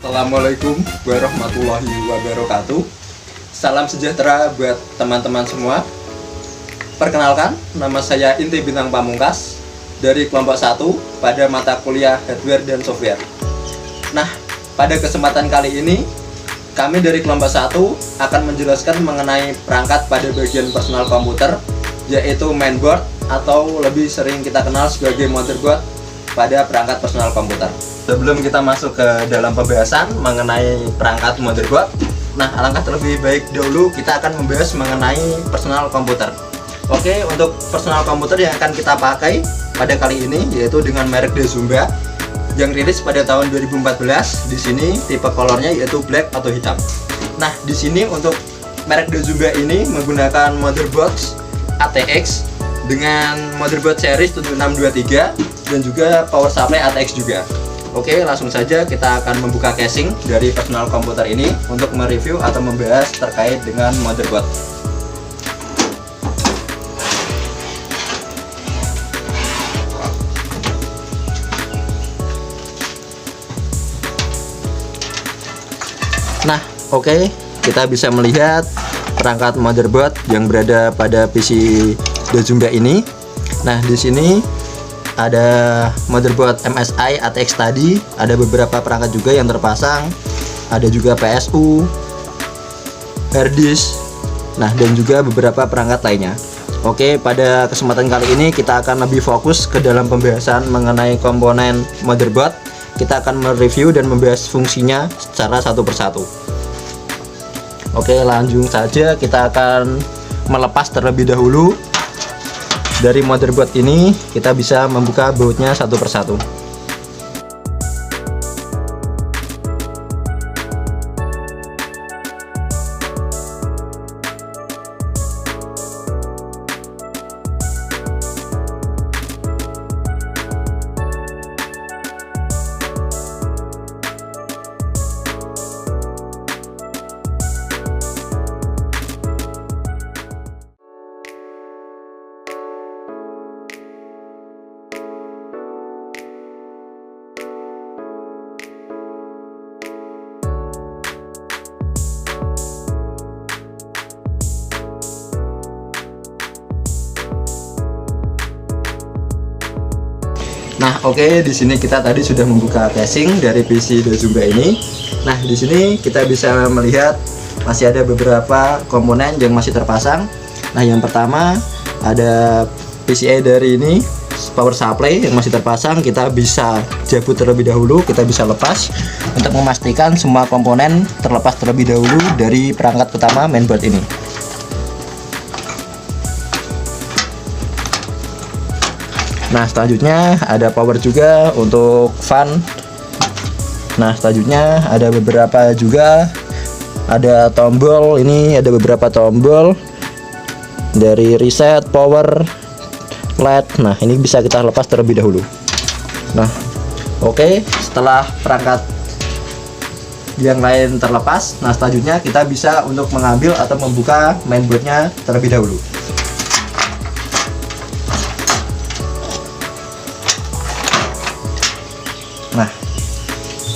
Assalamualaikum warahmatullahi wabarakatuh. Salam sejahtera buat teman-teman semua. Perkenalkan, nama saya Inti Bintang Pamungkas dari kelompok 1 pada mata kuliah Hardware dan Software. Nah, pada kesempatan kali ini kami dari kelompok 1 akan menjelaskan mengenai perangkat pada bagian personal komputer, yaitu mainboard atau lebih sering kita kenal sebagai motherboard pada perangkat personal komputer. Sebelum kita masuk ke dalam pembahasan mengenai perangkat motherboard, nah alangkah lebih baik dahulu kita akan membahas mengenai personal komputer. Oke, untuk personal komputer yang akan kita pakai pada kali ini yaitu dengan merek Dazumba yang rilis pada tahun 2014. Di sini tipe colornya yaitu black atau hitam. Nah, di sini untuk merek Dazumba ini menggunakan motherboard ATX dengan motherboard series 7623 dan juga power supply ATX juga. Oke, langsung saja kita akan membuka casing dari personal komputer ini untuk mereview atau membahas terkait dengan motherboard. Nah, oke, kita bisa melihat perangkat motherboard yang berada pada PC Dazumba ini. Nah, di sini ada motherboard MSI ATX tadi, ada beberapa perangkat juga yang terpasang, ada juga PSU, harddisk, nah dan juga beberapa perangkat lainnya. Oke, pada kesempatan kali ini kita akan lebih fokus ke dalam pembahasan mengenai komponen motherboard. Kita akan mereview dan membahas fungsinya secara satu persatu. Oke, langsung saja kita akan melepas terlebih dahulu. Dari motherboard ini kita bisa membuka bautnya satu persatu. Nah, oke, di sini kita tadi sudah membuka casing dari PC Dazumba ini. Nah, di sini kita bisa melihat masih ada beberapa komponen yang masih terpasang. Nah, yang pertama ada PCI dari ini, power supply yang masih terpasang. Kita bisa cabut terlebih dahulu, kita bisa lepas untuk memastikan semua komponen terlepas terlebih dahulu dari perangkat utama mainboard ini. Nah, selanjutnya ada power juga untuk fan. Nah, selanjutnya ada beberapa juga, ada tombol, ini ada beberapa tombol dari reset, power, LED. Nah, ini bisa kita lepas terlebih dahulu. Nah, oke, setelah perangkat yang lain terlepas, nah selanjutnya kita bisa untuk mengambil atau membuka mainboardnya terlebih dahulu.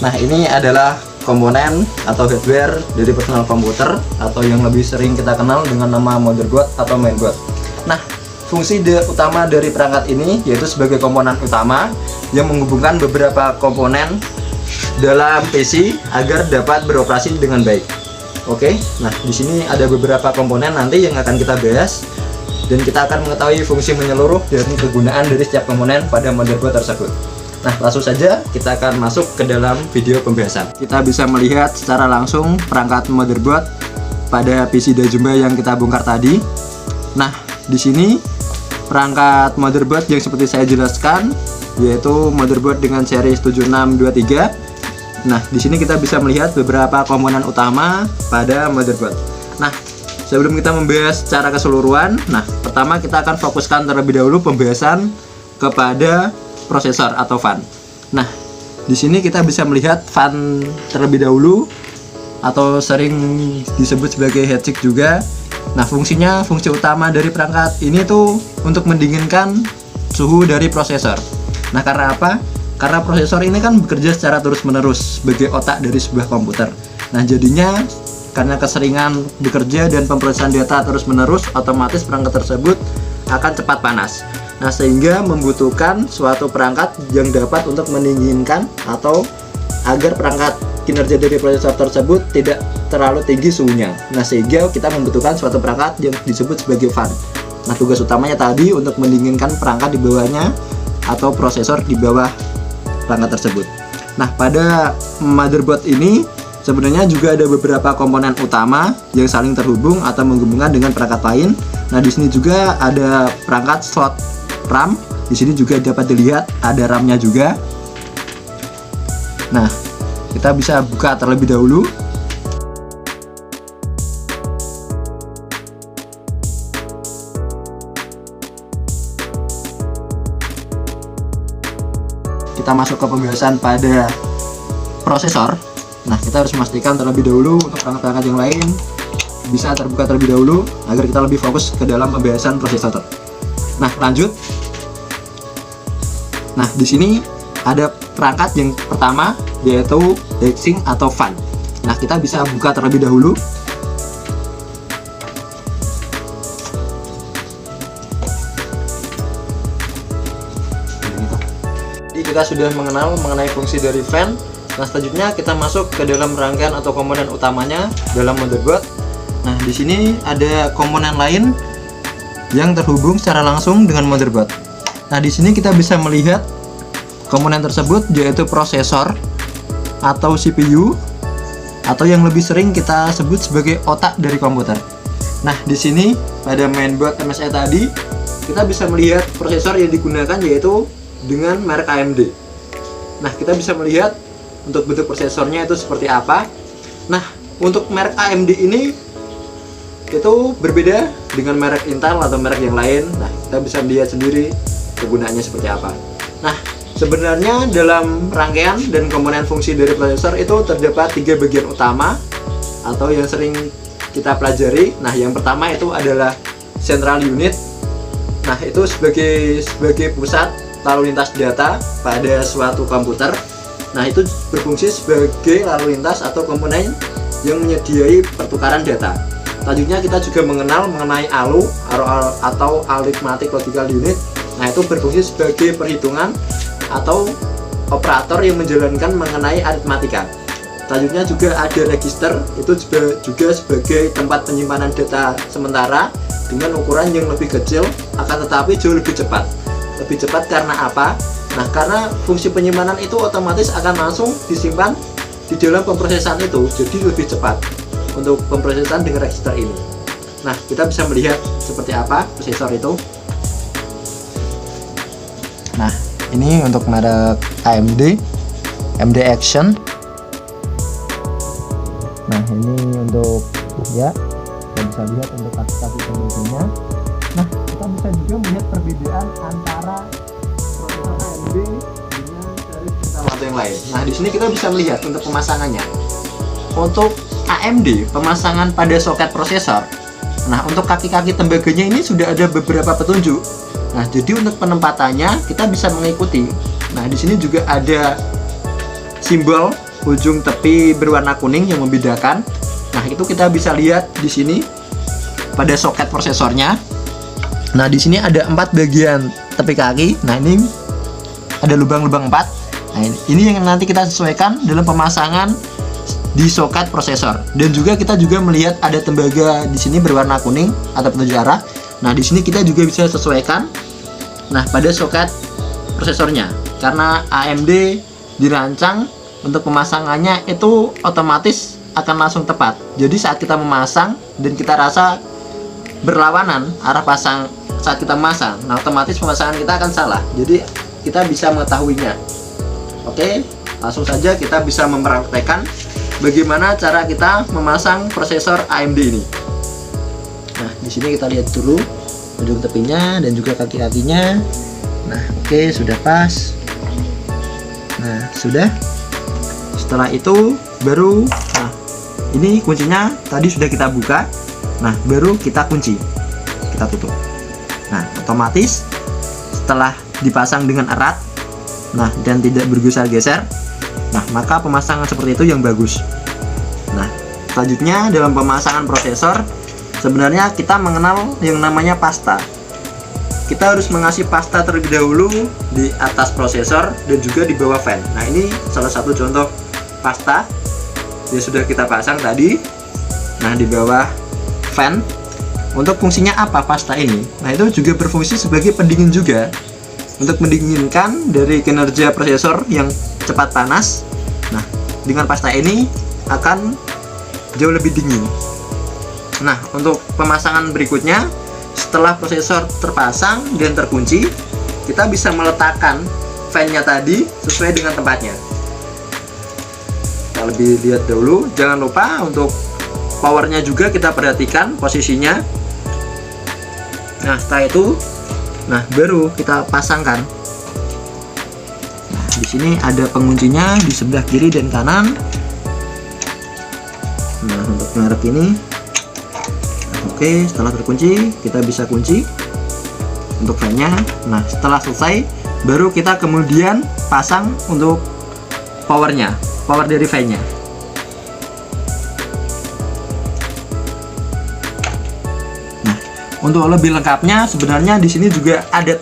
Nah, ini adalah komponen atau hardware dari personal komputer atau yang lebih sering kita kenal dengan nama motherboard atau mainboard. Nah, fungsi utama dari perangkat ini yaitu sebagai komponen utama yang menghubungkan beberapa komponen dalam PC agar dapat beroperasi dengan baik. Oke, nah di sini ada beberapa komponen nanti yang akan kita bahas dan kita akan mengetahui fungsi menyeluruh dari kegunaan dari setiap komponen pada motherboard tersebut. Nah, langsung saja kita akan masuk ke dalam video pembahasan. Kita bisa melihat secara langsung perangkat motherboard pada PC Dazumba yang kita bongkar tadi. Nah, di sini perangkat motherboard yang seperti saya jelaskan yaitu motherboard dengan seri 7623. Nah, di sini kita bisa melihat beberapa komponen utama pada motherboard. Nah, sebelum kita membahas secara keseluruhan, nah pertama kita akan fokuskan terlebih dahulu pembahasan kepada prosesor atau fan. Nah, di sini kita bisa melihat fan terlebih dahulu atau sering disebut sebagai heatsink juga. Nah, fungsi utama dari perangkat ini tuh untuk mendinginkan suhu dari prosesor. Nah, karena apa? karena prosesor ini kan bekerja secara terus-menerus sebagai otak dari sebuah komputer. Nah, jadinya karena keseringan bekerja dan pemrosesan data terus-menerus, otomatis perangkat tersebut akan cepat panas. Nah, sehingga membutuhkan suatu perangkat yang dapat untuk mendinginkan atau agar perangkat kinerja dari prosesor tersebut tidak terlalu tinggi suhunya. Nah, sehingga kita membutuhkan suatu perangkat yang disebut sebagai fan. Nah, tugas utamanya tadi untuk mendinginkan perangkat di bawahnya atau prosesor di bawah perangkat tersebut. Nah, pada motherboard ini sebenarnya juga ada beberapa komponen utama yang saling terhubung atau menghubungkan dengan perangkat lain. Nah, di sini juga ada perangkat slot RAM. Di sini juga dapat dilihat ada RAM-nya juga. Nah, kita bisa buka terlebih dahulu. Kita masuk ke pembahasan pada prosesor. Nah, kita harus memastikan terlebih dahulu untuk perangkat-perangkat yang lain bisa terbuka terlebih dahulu agar kita lebih fokus ke dalam pembahasan prosesor. Nah, lanjut. Nah, di sini ada perangkat yang pertama yaitu heatsink atau fan. Nah, kita bisa buka terlebih dahulu. Jadi kita sudah mengenal mengenai fungsi dari fan. Nah, selanjutnya kita masuk ke dalam rangkaian atau komponen utamanya dalam motherboard. Nah, di sini ada komponen lain yang terhubung secara langsung dengan motherboard. Nah, di sini kita bisa melihat komponen tersebut yaitu prosesor atau CPU atau yang lebih sering kita sebut sebagai otak dari komputer. Nah, di sini pada mainboard MSI tadi kita bisa melihat prosesor yang digunakan yaitu dengan merek AMD. Nah, kita bisa melihat untuk bentuk prosesornya itu seperti apa. Nah, untuk merek AMD ini itu berbeda dengan merek Intel atau merek yang lain. Nah, kita bisa melihat sendiri kegunaannya seperti apa. Nah, sebenarnya dalam rangkaian dan komponen fungsi dari prosesor itu terdapat 3 bagian utama atau yang sering kita pelajari. Nah, yang pertama itu adalah central unit. Nah, itu sebagai pusat lalu lintas data pada suatu komputer. Nah, itu berfungsi sebagai lalu lintas atau komponen yang menyediai pertukaran data. Selanjutnya kita juga mengenal mengenai ALU atau Arithmetic Logical Unit. Nah, itu berfungsi sebagai perhitungan atau operator yang menjalankan mengenai aritmatika. Selanjutnya juga ada register, itu juga sebagai tempat penyimpanan data sementara dengan ukuran yang lebih kecil akan tetapi jauh lebih cepat. Lebih cepat karena apa? Nah, karena fungsi penyimpanan itu otomatis akan langsung disimpan di dalam pemrosesan itu, jadi lebih cepat untuk pemrosesan dengan register ini. Nah, kita bisa melihat seperti apa prosesor itu. Nah, ini untuk merek AMD Action. Nah, ini untuk ya, kita bisa lihat untuk kaki-kaki pemrosesannya. Nah, kita bisa juga melihat perbedaan antara prosesor AMD dengan dari atau yang lain. Nah, di sini kita bisa melihat untuk pemasangannya. Untuk AMD, pemasangan pada soket prosesor. Nah, untuk kaki-kaki tembaganya ini sudah ada beberapa petunjuk. Nah, jadi untuk penempatannya kita bisa mengikuti. Nah, di sini juga ada simbol ujung tepi berwarna kuning yang membedakan. Nah, itu kita bisa lihat di sini pada soket prosesornya. Nah, di sini ada 4 bagian tepi kaki. Nah, ini ada lubang-lubang 4. Nah, ini yang nanti kita sesuaikan dalam pemasangan di soket prosesor. Dan juga kita juga melihat ada tembaga di sini berwarna kuning atau petunjuk arah. Nah, di sini kita juga bisa sesuaikan pada soket prosesornya. Karena AMD dirancang untuk pemasangannya itu otomatis akan langsung tepat. Jadi saat kita memasang dan kita rasa berlawanan arah pasang saat kita memasang, nah otomatis pemasangan kita akan salah. Jadi kita bisa mengetahuinya. Oke, langsung saja kita bisa mempraktekkan bagaimana cara kita memasang prosesor AMD ini. Nah, di sini kita lihat dulu ujung tepinya dan juga kaki-kakinya. Nah, oke, sudah pas. Nah, sudah. Setelah itu baru, nah ini kuncinya tadi sudah kita buka. Nah, baru kita kunci, kita tutup. Nah, otomatis setelah dipasang dengan erat, nah dan tidak bergeser-geser, nah maka pemasangan seperti itu yang bagus. Nah selanjutnya dalam pemasangan prosesor sebenarnya kita mengenal yang namanya pasta. Kita harus mengasih pasta terlebih dahulu di atas prosesor dan juga di bawah fan. Nah ini salah satu contoh pasta yang sudah kita pasang tadi. Nah di bawah fan. Untuk fungsinya apa pasta ini? Nah itu juga berfungsi sebagai pendingin juga, untuk mendinginkan dari kinerja prosesor yang cepat panas. Nah dengan pasta ini akan jauh lebih dingin. Nah untuk pemasangan berikutnya, setelah prosesor terpasang dan terkunci, kita bisa meletakkan fan-nya tadi sesuai dengan tempatnya. Kita lebih lihat dahulu, jangan lupa untuk powernya juga kita perhatikan posisinya. Nah setelah itu, nah baru kita pasangkan. Nah di sini ada penguncinya di sebelah kiri dan kanan. Nah untuk merek ini, oke, setelah terkunci kita bisa kunci untuk fan-nya. Nah setelah selesai, baru kita kemudian pasang untuk powernya, power dari fan-nya. Untuk lebih lengkapnya, sebenarnya di sini juga ada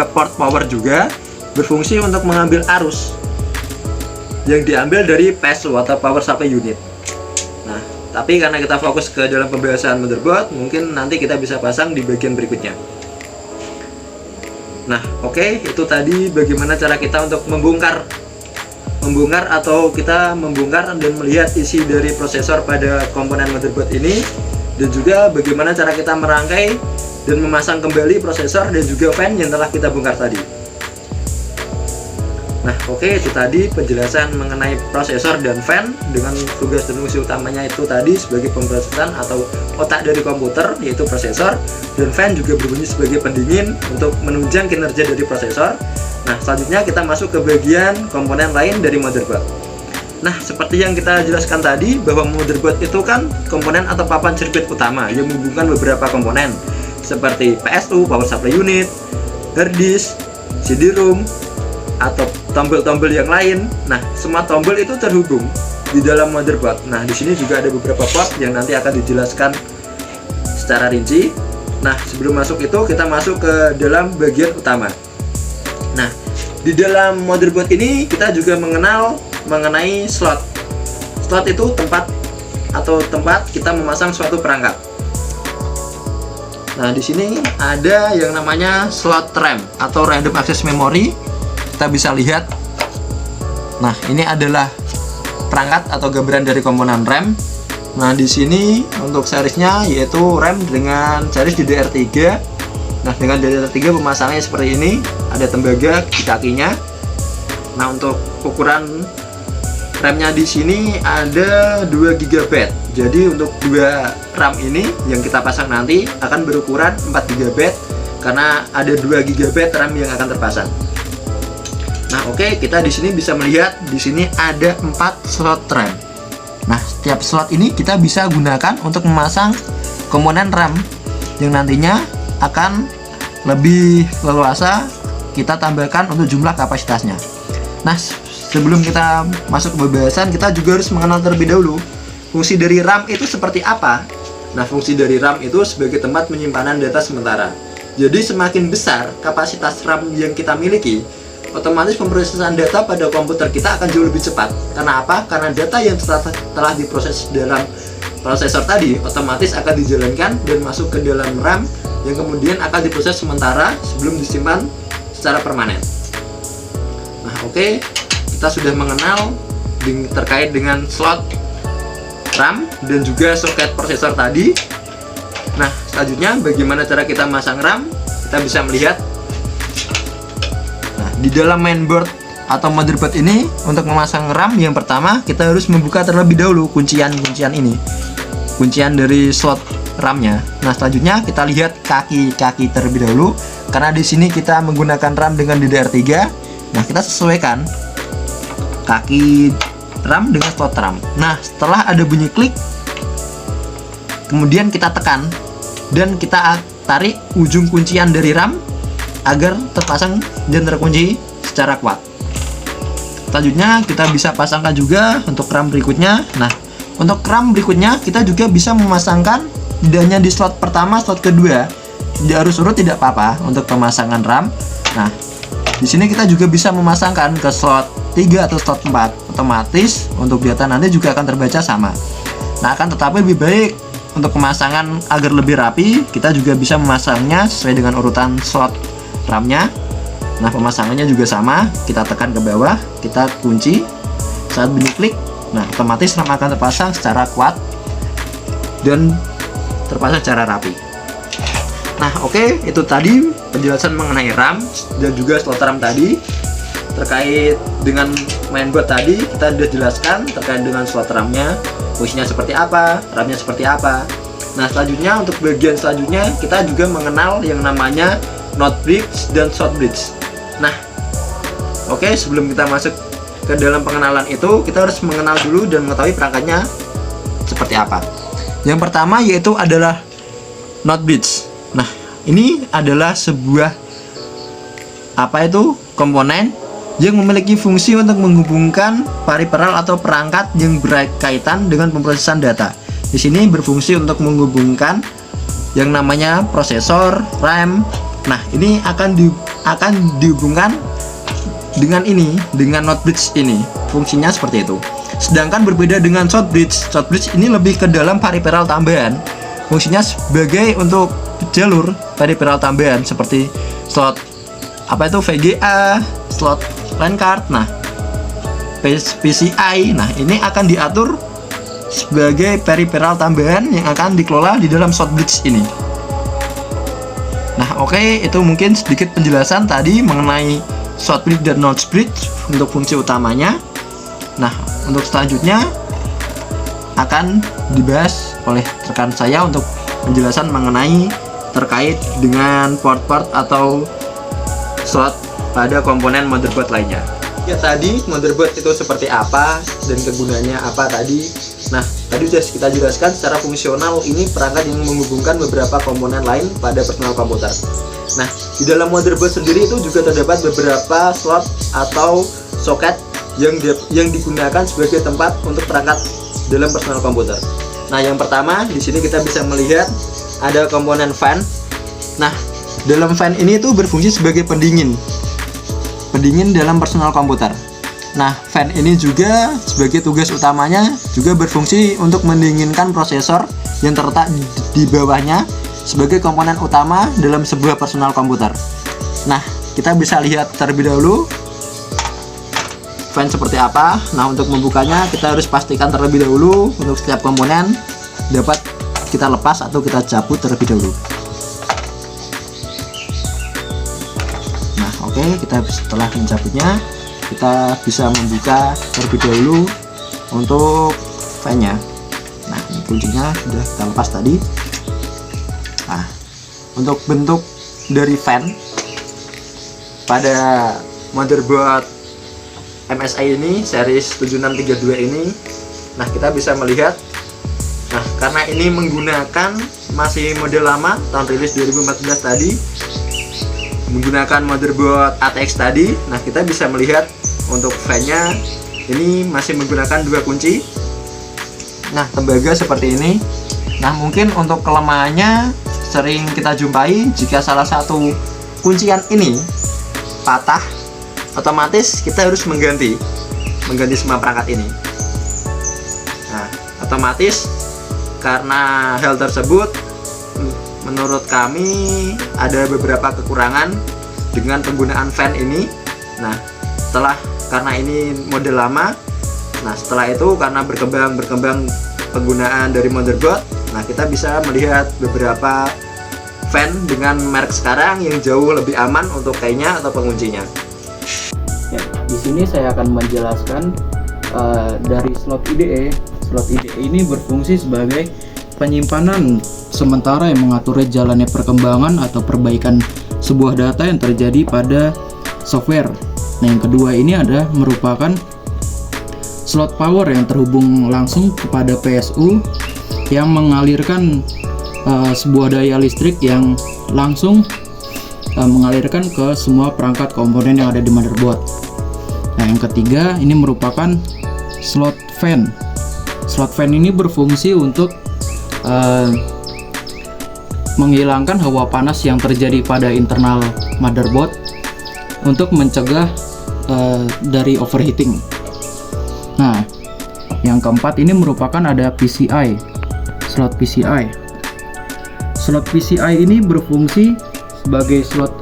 port power juga, berfungsi untuk mengambil arus yang diambil dari PSU atau power supply unit. Nah, tapi karena kita fokus ke dalam pembahasan motherboard, mungkin nanti kita bisa pasang di bagian berikutnya. Nah, oke, itu tadi bagaimana cara kita untuk membongkar atau kita membongkar dan melihat isi dari prosesor pada komponen motherboard ini, dan juga bagaimana cara kita merangkai dan memasang kembali prosesor dan juga fan yang telah kita bongkar tadi. Nah oke, itu tadi penjelasan mengenai prosesor dan fan dengan tugas dan fungsi utamanya itu tadi sebagai pemrosesan atau otak dari komputer, yaitu prosesor, dan fan juga berbunyi sebagai pendingin untuk menunjang kinerja dari prosesor. Nah selanjutnya kita masuk ke bagian komponen lain dari motherboard. Nah, seperti yang kita jelaskan tadi, bahwa motherboard itu kan komponen atau papan sirkuit utama yang menghubungkan beberapa komponen seperti PSU, power supply unit, hard disk, CD-ROM, atau tombol-tombol yang lain. Nah, semua tombol itu terhubung di dalam motherboard. Nah, di sini juga ada beberapa port yang nanti akan dijelaskan secara rinci. Nah, sebelum masuk itu kita masuk ke dalam bagian utama. Nah, di dalam motherboard ini kita juga mengenai slot. Slot itu tempat kita memasang suatu perangkat. Nah, di sini ada yang namanya slot RAM atau random access memory. Kita bisa lihat. Nah, ini adalah perangkat atau gambaran dari komponen RAM. Nah, di sini untuk seriesnya yaitu RAM dengan series DDR3. Nah, dengan DDR3 pemasangannya seperti ini, ada tembaga di kakinya. Nah, untuk ukuran RAM-nya di sini ada 2 GB. Jadi untuk 2 RAM ini yang kita pasang nanti akan berukuran 4 GB karena ada 2 GB RAM yang akan terpasang. Nah, oke, kita di sini bisa melihat di sini ada 4 slot RAM. Nah, setiap slot ini kita bisa gunakan untuk memasang komponen RAM yang nantinya akan lebih leluasa kita tambahkan untuk jumlah kapasitasnya. Nah, sebelum kita masuk ke pembahasan, kita juga harus mengenal terlebih dahulu fungsi dari RAM itu seperti apa. Nah, fungsi dari RAM itu sebagai tempat penyimpanan data sementara. Jadi semakin besar kapasitas RAM yang kita miliki, otomatis pemrosesan data pada komputer kita akan jauh lebih cepat. Karena apa? Karena data yang telah diproses dalam prosesor tadi otomatis akan dijalankan dan masuk ke dalam RAM yang kemudian akan diproses sementara sebelum disimpan secara permanen. Nah, oke. Kita sudah mengenal terkait dengan slot RAM dan juga soket prosesor tadi. Nah, selanjutnya bagaimana cara kita masang RAM? Kita bisa melihat. Nah, di dalam mainboard atau motherboard ini, untuk memasang RAM yang pertama kita harus membuka terlebih dahulu kuncian-kuncian ini. Kuncian dari slot RAM-nya. Nah, selanjutnya kita lihat kaki-kaki terlebih dahulu karena di sini kita menggunakan RAM dengan DDR3. Nah, kita sesuaikan kaki RAM dengan slot RAM. Nah, setelah ada bunyi klik, kemudian kita tekan dan kita tarik ujung kuncian dari RAM agar terpasang dan terkunci secara kuat. selanjutnya kita bisa pasangkan juga untuk RAM berikutnya. Nah, untuk RAM berikutnya kita juga bisa memasangkan tidak hanya di slot pertama, slot kedua. Tidak harus urut, tidak apa-apa untuk pemasangan RAM. Nah, di sini kita juga bisa memasangkan ke slot 3 atau slot 4. Otomatis untuk data nanti juga akan terbaca sama. Nah, akan tetapi lebih baik untuk pemasangan agar lebih rapi, kita juga bisa memasangnya sesuai dengan urutan slot RAM-nya. Nah, pemasangannya juga sama, kita tekan ke bawah, kita kunci. Saat bunyi klik, nah otomatis RAM akan terpasang secara kuat dan terpasang secara rapi. Nah, oke, itu tadi penjelasan mengenai RAM dan juga slot RAM tadi. Terkait dengan mainboard tadi, kita sudah jelaskan terkait dengan slot RAM-nya, fungsinya seperti apa, RAM-nya seperti apa. Nah, selanjutnya untuk bagian selanjutnya kita juga mengenal yang namanya not bridge dan short bridge. Nah, oke, sebelum kita masuk ke dalam pengenalan itu, kita harus mengenal dulu dan mengetahui perangkatnya seperti apa. Yang pertama yaitu adalah not bridge. Nah, ini adalah sebuah komponen yang memiliki fungsi untuk menghubungkan peripheral atau perangkat yang berkaitan dengan pemrosesan data. Di sini berfungsi untuk menghubungkan yang namanya prosesor, RAM. Nah, ini akan dihubungkan dengan not bridge ini. Fungsinya seperti itu. Sedangkan berbeda dengan short bridge. Short bridge ini lebih ke dalam peripheral tambahan. Fungsinya sebagai untuk jalur peripheral tambahan seperti slot VGA, slot LAN card, nah PCI. Nah, ini akan diatur sebagai peripheral tambahan yang akan dikelola di dalam short bridge ini. Nah, oke, itu mungkin sedikit penjelasan tadi mengenai short bridge dan not bridge untuk fungsi utamanya. Nah, untuk selanjutnya akan dibahas oleh rekan saya untuk penjelasan mengenai terkait dengan port-port atau slot pada komponen motherboard lainnya. Ya, tadi motherboard itu seperti apa dan kegunaannya apa tadi. Nah, tadi sudah kita jelaskan secara fungsional ini perangkat yang menghubungkan beberapa komponen lain pada personal komputer. Nah, di dalam motherboard sendiri itu juga terdapat beberapa slot atau soket yang digunakan sebagai tempat untuk perangkat dalam personal komputer. Nah, yang pertama di sini kita bisa melihat ada komponen fan. Nah, dalam fan ini tuh berfungsi sebagai pendingin dalam personal komputer. Nah, fan ini juga sebagai tugas utamanya juga berfungsi untuk mendinginkan prosesor yang terletak di bawahnya sebagai komponen utama dalam sebuah personal komputer. Nah, kita bisa lihat terlebih dahulu fan seperti apa. Nah, untuk membukanya kita harus pastikan terlebih dahulu untuk setiap komponen dapat kita lepas atau kita cabut terlebih dahulu. Nah, oke, kita setelah mencabutnya kita bisa membuka terlebih dahulu untuk fan-nya. Nah, ini kuncinya sudah kita lepas tadi. Nah, untuk bentuk dari fan pada motherboard MSI ini series 7632 ini, nah kita bisa melihat, nah karena ini menggunakan masih model lama tahun rilis 2014 tadi, menggunakan motherboard ATX tadi. Nah, kita bisa melihat untuk fan-nya ini masih menggunakan dua kunci. Nah, tembaga seperti ini. Nah, mungkin untuk kelemahannya sering kita jumpai jika salah satu kuncian ini patah, otomatis kita harus mengganti semua perangkat ini. Nah, otomatis karena hal tersebut menurut kami ada beberapa kekurangan dengan penggunaan fan ini. Nah, karena ini model lama, nah setelah itu karena berkembang penggunaan dari motherboard, nah kita bisa melihat beberapa fan dengan merek sekarang yang jauh lebih aman untuk keynya atau penguncinya. Ya, di sini saya akan menjelaskan dari slot IDE. Slot IDE ini berfungsi sebagai penyimpanan sementara yang mengatur jalannya perkembangan atau perbaikan sebuah data yang terjadi pada software. Nah, yang kedua ini merupakan slot power yang terhubung langsung kepada PSU yang mengalirkan sebuah daya listrik yang langsung mengalirkan ke semua perangkat komponen yang ada di motherboard. Nah, yang ketiga ini merupakan slot fan. Slot fan ini berfungsi untuk menghilangkan hawa panas yang terjadi pada internal motherboard untuk mencegah dari overheating. Nah, yang keempat ini merupakan ada PCI, slot PCI. Slot PCI ini berfungsi sebagai slot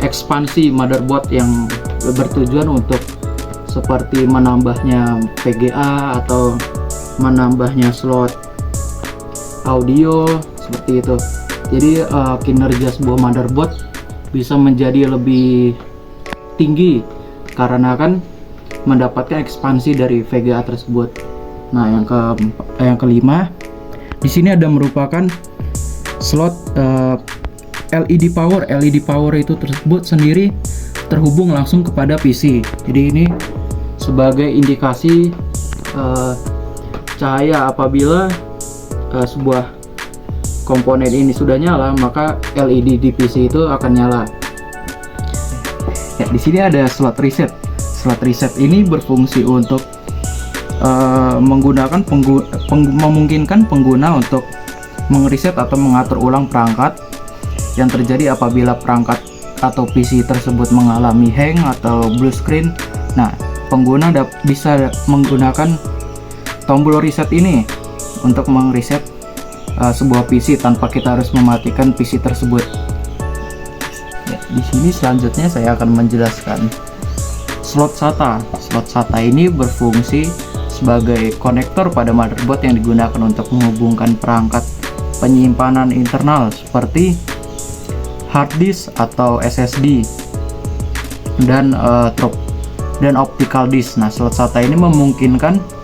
ekspansi motherboard yang bertujuan untuk seperti menambahnya VGA atau menambahnya slot audio seperti itu. Jadi kinerja sebuah motherboard bisa menjadi lebih tinggi karena kan mendapatkan ekspansi dari VGA tersebut. Nah, yang kelima di sini ada merupakan slot LED power. LED power itu tersebut sendiri terhubung langsung kepada PC. Jadi ini sebagai indikasi cahaya apabila sebuah komponen ini sudah nyala, maka LED di PC itu akan nyala. Ya, di sini ada slot reset. Slot reset ini berfungsi untuk memungkinkan pengguna untuk mengreset atau mengatur ulang perangkat yang terjadi apabila perangkat atau PC tersebut mengalami hang atau blue screen. Nah, pengguna bisa menggunakan tombol reset ini untuk mengreset sebuah PC tanpa kita harus mematikan PC tersebut. Ya, di sini selanjutnya saya akan menjelaskan slot SATA. Slot SATA ini berfungsi sebagai konektor pada motherboard yang digunakan untuk menghubungkan perangkat penyimpanan internal seperti hard disk atau SSD dan optical disk. Nah, slot SATA ini memungkinkan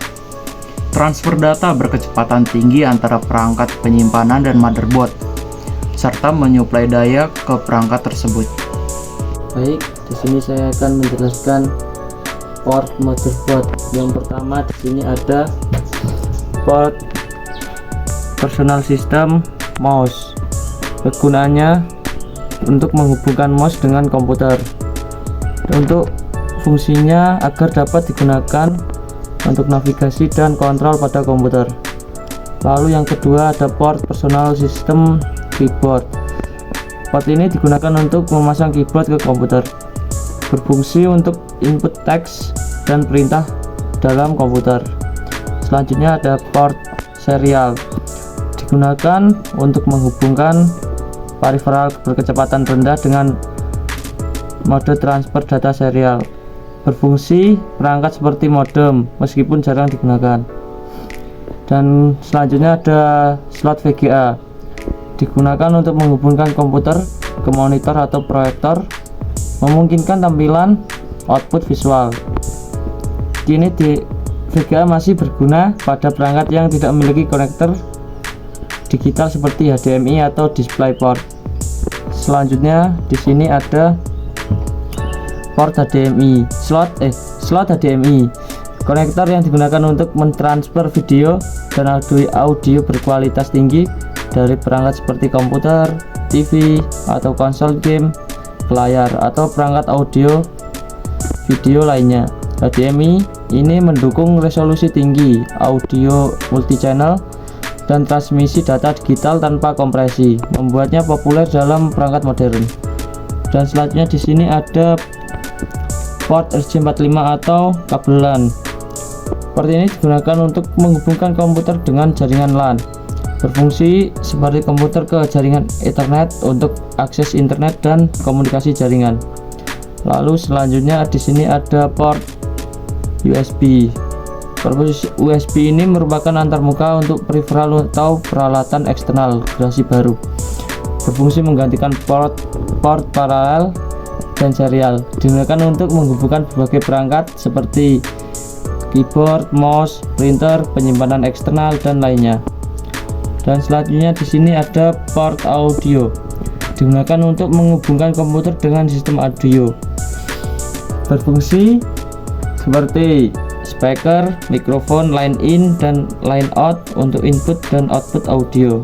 transfer data berkecepatan tinggi antara perangkat penyimpanan dan motherboard serta menyuplai daya ke perangkat tersebut. Baik, di sini saya akan menjelaskan port motherboard. Yang pertama di sini ada port personal system mouse. Kegunaannya untuk menghubungkan mouse dengan komputer. Untuk fungsinya agar dapat digunakan untuk navigasi dan kontrol pada komputer. Lalu yang kedua ada port personal system keyboard. Port ini digunakan untuk memasang keyboard ke komputer. Berfungsi untuk input teks dan perintah dalam komputer. Selanjutnya ada port serial. Digunakan untuk menghubungkan peripheral berkecepatan rendah dengan mode transfer data serial. Berfungsi perangkat seperti modem meskipun jarang digunakan. Dan selanjutnya ada slot VGA. Digunakan untuk menghubungkan komputer ke monitor atau proyektor, memungkinkan tampilan output visual. Kini VGA masih berguna pada perangkat yang tidak memiliki konektor digital seperti HDMI atau DisplayPort. Selanjutnya di sini ada port HDMI, slot HDMI, konektor yang digunakan untuk mentransfer video dan audio berkualitas tinggi dari perangkat seperti komputer, TV, atau konsol game ke layar atau perangkat audio video lainnya. HDMI ini mendukung resolusi tinggi, audio multi-channel, dan transmisi data digital tanpa kompresi, membuatnya populer dalam perangkat modern. Dan selanjutnya di sini ada port RJ45 atau kabel LAN. Port ini digunakan untuk menghubungkan komputer dengan jaringan LAN. Berfungsi seperti komputer ke jaringan Ethernet untuk akses internet dan komunikasi jaringan. Lalu selanjutnya di sini ada port USB. Port USB ini merupakan antarmuka untuk peripheral atau peralatan eksternal generasi baru. Berfungsi menggantikan port paralel dan serial. Digunakan untuk menghubungkan berbagai perangkat seperti keyboard, mouse, printer, penyimpanan eksternal, dan lainnya. Dan selanjutnya di sini ada port audio. Digunakan untuk menghubungkan komputer dengan sistem audio. Berfungsi seperti speaker, mikrofon, line in dan line out untuk input dan output audio.